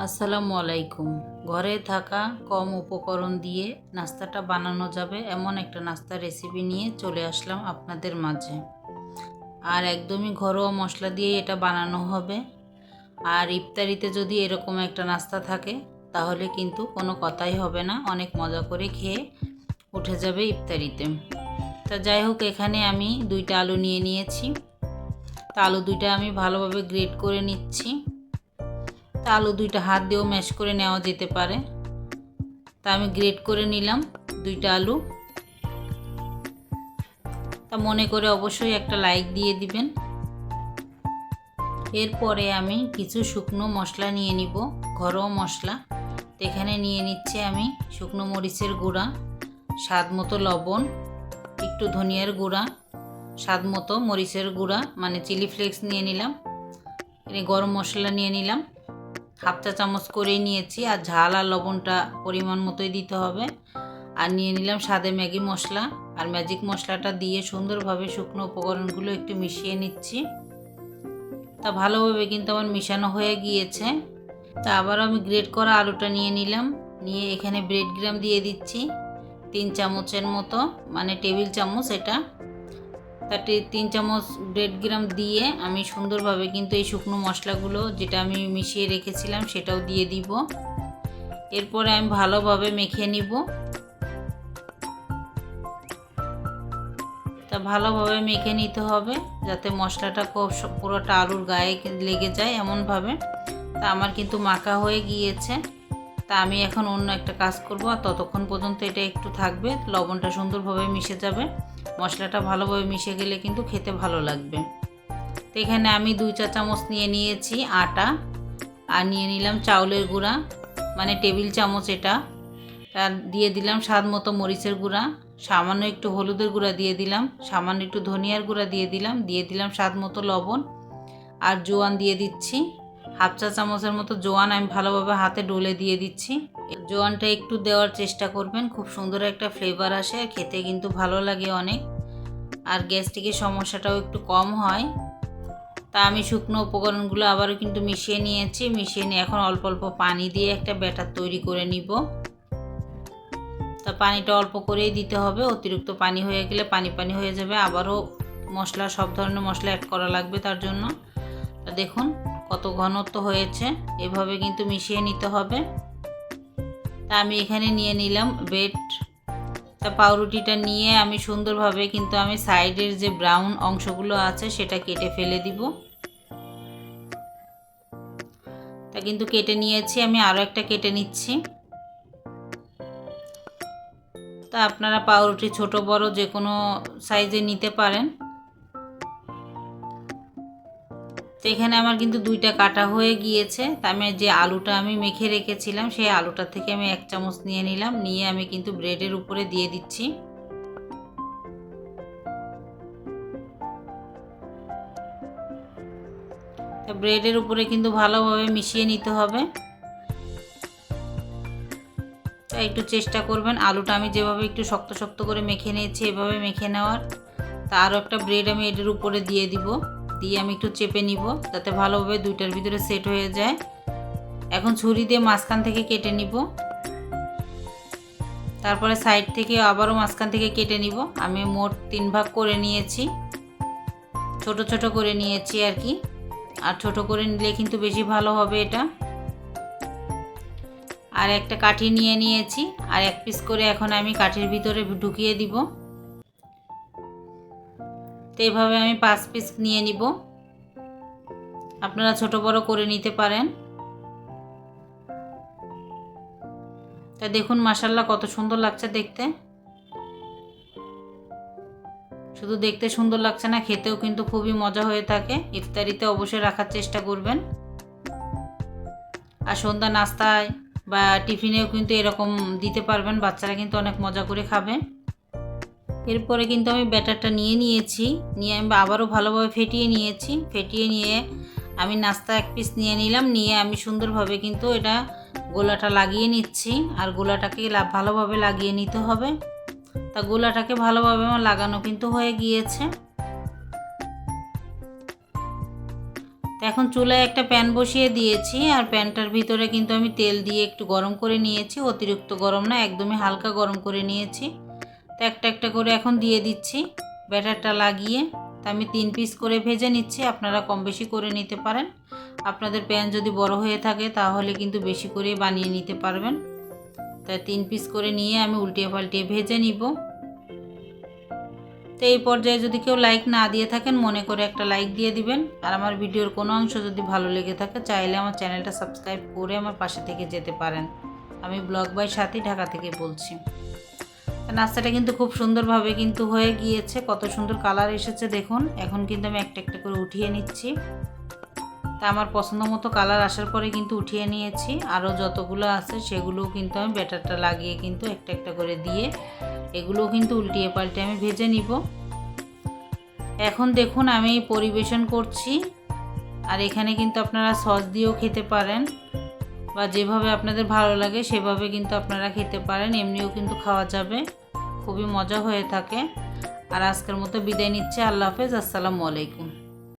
আসসালামু আলাইকুম। ঘরে থাকা কম উপকরণ দিয়ে নাস্তাটা বানানো যাবে এমন একটা নাস্তার রেসিপি নিয়ে চলে আসলাম আপনাদের মাঝে। আর একদমই ঘরোয়া মশলা দিয়ে এটা বানানো হবে। আর ইফতারিতে যদি এরকম একটা নাস্তা থাকে তাহলে কিন্তু কোনো কথাই হবে না, অনেক মজা করে খেয়ে উঠে যাবে ইফতারিতে। তা যাই হোক, এখানে আমি 2টা আলু নিয়ে নিয়েছি। তা আলু 2টা আমি ভালোভাবে গ্রেট করে নিচ্ছি। তা আলু 2টা হাত দিয়েও ম্যাশ করে নেওয়া যেতে পারে। তা আমি গ্রেট করে নিলাম 2টা আলু। তা মনে করে অবশ্যই একটা লাইক দিয়ে দিবেন। এরপরে আমি কিছু শুকনো মশলা নিয়ে নিব, ঘরোয়া মশলা। এখানে নিয়ে নিচ্ছে আমি শুকনো মরিচের গুঁড়া, স্বাদ মতো লবণ, একটু ধনিয়ার গুঁড়া, স্বাদ মতো মরিচের গুঁড়া মানে চিলি ফ্লেক্স নিয়ে নিলাম। গরম মশলা নিয়ে নিলাম, হাফ চা চামচ করেই নিয়েছি। আর ঝাল আর লবণটা পরিমাণ মতোই দিতে হবে। আর নিয়ে নিলাম স্বাদে ম্যাগি মশলা। আর ম্যাজিক মশলাটা দিয়ে সুন্দরভাবে শুকনো উপকরণগুলো একটু মিশিয়ে নিচ্ছি। তা ভালোভাবে কিন্তু আমার মিশানো হয়ে গিয়েছে। তা আবারও আমি গ্রেট করা আলুটা নিয়ে নিলাম, নিয়ে এখানে ব্রেড গ্রাম দিয়ে দিচ্ছি 3 চামচের মতো, মানে টেবিল চামচ এটা। তা 3 চামচ ব্রেড গ্রাম দিয়ে আমি সুন্দরভাবে কিন্তু এই শুকনো মশলাগুলো যেটা আমি মিশিয়ে রেখেছিলাম সেটাও দিয়ে দিব। এরপরে আমি ভালোভাবে মেখে নিব। তা ভালোভাবে মেখে নিতে হবে যাতে মশলাটা পুরোটা আলুর গায়ে লেগে যায় এমনভাবে। তা আমার কিন্তু মাখা হয়ে গিয়েছে। তা আমি এখন অন্য একটা কাজ করব, আর ততক্ষণ পর্যন্ত এটা একটু থাকবে, লবণটা সুন্দরভাবে মিশে যাবে। মশলাটা ভালোভাবে মিশে গেলে কিন্তু খেতে ভালো লাগবে। তো এখানে আমি 2 চা চামচ নিয়ে নিয়েছি আটা, আর নিয়ে নিলাম চাউলের গুঁড়া মানে টেবিল চামচ এটা। আর দিয়ে দিলাম স্বাদ মতো মরিচের গুঁড়া, সামান্য একটু হলুদের গুঁড়া দিয়ে দিলাম, সামান্য একটু ধনিয়ার গুঁড়া দিয়ে দিলাম স্বাদ মতো লবণ। আর জোয়ান দিয়ে দিচ্ছি, হাফ চা চামচের মতো জোয়ান আমি ভালোভাবে হাতে ডলে দিয়ে দিচ্ছি। জোয়ানটা একটু দেওয়ার চেষ্টা করবেন, খুব সুন্দর একটা ফ্লেভার আসে, খেতে কিন্তু ভালো লাগে অনেক। আর গ্যাস্ট্রিকের সমস্যাটাও একটু কম হয়। তা আমি শুকনো উপকরণগুলো আবারও কিন্তু মিশিয়ে নিয়েছি। মিশিয়ে নিয়ে এখন অল্প অল্প পানি দিয়ে একটা ব্যাটার তৈরি করে নিব। তা পানিটা অল্প করেই দিতে হবে, অতিরিক্ত পানি হয়ে গেলে পানি পানি হয়ে যাবে। আবারও মশলা, সব ধরনের মশলা অ্যাড করা লাগবে তার জন্য। তা দেখুন কত ঘনত্ব হয়েছে, এভাবে কিন্তু মিশিয়ে নিতে হবে। তা আমি এখানে নিয়ে নিলাম ব্রেড। তা পাউরুটিটা নিয়ে আমি সুন্দরভাবে কিন্তু আমি সাইডের যে ব্রাউন অংশগুলো আছে সেটা কেটে ফেলে দিব। তা কিন্তু কেটে নিয়েছি, আমি আরও একটা কেটে নিচ্ছি। তা আপনারা পাউরুটি ছোট বড় যে কোনো সাইজে নিতে পারেন। তো এখানে আমার কিন্তু 2টা কাটা হয়ে গিয়েছে। তা আমি যে আলুটা আমি মেখে রেখেছিলাম সেই আলুটা থেকে আমি 1 চামচ নিয়ে নিলাম, নিয়ে আমি কিন্তু ব্রেডের উপরে দিয়ে দিচ্ছি। তো ব্রেডের উপরে কিন্তু ভালোভাবে মিশিয়ে নিতে হবে। তা একটু চেষ্টা করবেন, আলুটা আমি যেভাবে একটু শক্ত শক্ত করে মেখে নিয়েছি এভাবে মেখে নেওয়ার। তা আরও একটা ব্রেড আমি এটার উপরে দিয়ে দিব, দিয়ে আমি একটু চেপে নিব যাতে ভালোভাবে 2টার ভিতরে সেট হয়ে যায়। এখন ছুরি দিয়ে মাঝখান থেকে কেটে নিব, তারপরে সাইড থেকে আবারও মাঝখান থেকে কেটে নিব। আমি মোট 3 ভাগ করে নিয়েছি, ছোট ছোট করে নিয়েছি আর কি। আর ছোট করে নিলে কিন্তু বেশি ভালো হবে এটা। আর একটা কাঠি নিয়ে নিয়েছি, আর 1 পিস করে এখন আমি কাঠির ভিতরে ঢুকিয়ে দিব। তো এভাবে আমি 5 পিস নিয়ে নিব, আপনারা ছোট বড় করে নিতে পারেন। তা দেখুন মাশাআল্লাহ কত সুন্দর লাগছে দেখতে। শুধু দেখতে সুন্দর লাগছে না, খেতেও কিন্তু খুবই মজা হয়ে থাকে। ইফতারিতে অবশ্যই রাখার চেষ্টা করবেন। আর সন্ধ্যা নাস্তায় বা টিফিনেও কিন্তু এরকম দিতে পারবেন, বাচ্চারা কিন্তু অনেক মজা করে খাবে। এরপরে কিন্তু আমি ব্যাটারটা নিয়ে নিয়েছি, নিয়ে আমি আবারও ভালোভাবে ফেটিয়ে নিয়েছি। ফেটিয়ে নিয়ে আমি নাস্তা 1 পিস নিয়ে নিলাম, নিয়ে আমি সুন্দরভাবে কিন্তু এটা গোলাটা লাগিয়ে নিচ্ছি। আর গোলাটাকে ভালোভাবে লাগিয়ে নিতে হবে। তা গোলাটাকে ভালোভাবে আমার লাগানো কিন্তু হয়ে গিয়েছে। তো এখন চুলায় একটা প্যান বসিয়ে দিয়েছি, আর প্যানটার ভিতরে কিন্তু আমি তেল দিয়ে একটু গরম করে নিয়েছি, অতিরিক্ত গরম না, একদমই হালকা গরম করে নিয়েছি। তো একটা একটা করে এখন দিয়ে দিচ্ছি ব্যাটারটা লাগিয়ে। তো আমি 3 পিস করে ভেজে নিচ্ছি, আপনারা কম বেশি করে নিতে পারেন। আপনাদের প্যান যদি বড় হয়ে থাকে তাহলে কিন্তু বেশি করে বানিয়ে নিতে পারবেন। তাই 3 পিস করে নিয়ে আমি উল্টিয়ে পাল্টিয়ে ভেজে নিব। তো এই পর্যায়ে যদি কেউ লাইক না দিয়ে থাকেন মনে করে একটা লাইক দিয়ে দিবেন। আর আমার ভিডিওর কোনো অংশ যদি ভালো লেগে থাকে চাইলে আমার চ্যানেলটা সাবস্ক্রাইব করে আমার পাশে থেকে যেতে পারেন। আমি ব্লগ বাই সাথী, ঢাকা থেকে বলছি। নাস্তাটা কিন্তু খুব সুন্দরভাবে কিন্তু হয়ে গিয়েছে, কত সুন্দর কালার এসেছে দেখুন। এখন কিন্তু আমি একটা একটা করে উঠিয়ে নিচ্ছি। তা আমার পছন্দ মতো কালার আসার পরে কিন্তু উঠিয়ে নিয়েছি। আরও যতগুলো আছে সেগুলোও কিন্তু আমি ব্যাটারটা লাগিয়ে কিন্তু একটা একটা করে দিয়ে এগুলোও কিন্তু উল্টিয়ে পাল্টে আমি ভেজে নিব। এখন দেখুন আমি পরিবেশন করছি। আর এখানে কিন্তু আপনারা সস দিয়েও খেতে পারেন, বা যেভাবে আপনাদের ভালো লাগে সেভাবে কিন্তু আপনারা খেতে পারেন, এমনিও কিন্তু খাওয়া যাবে, খুবই মজা হয়ে থাকে। আর আজকের মতো বিদায় নিচ্ছি। আল্লাহ হাফেজ, আসসালামু আলাইকুম।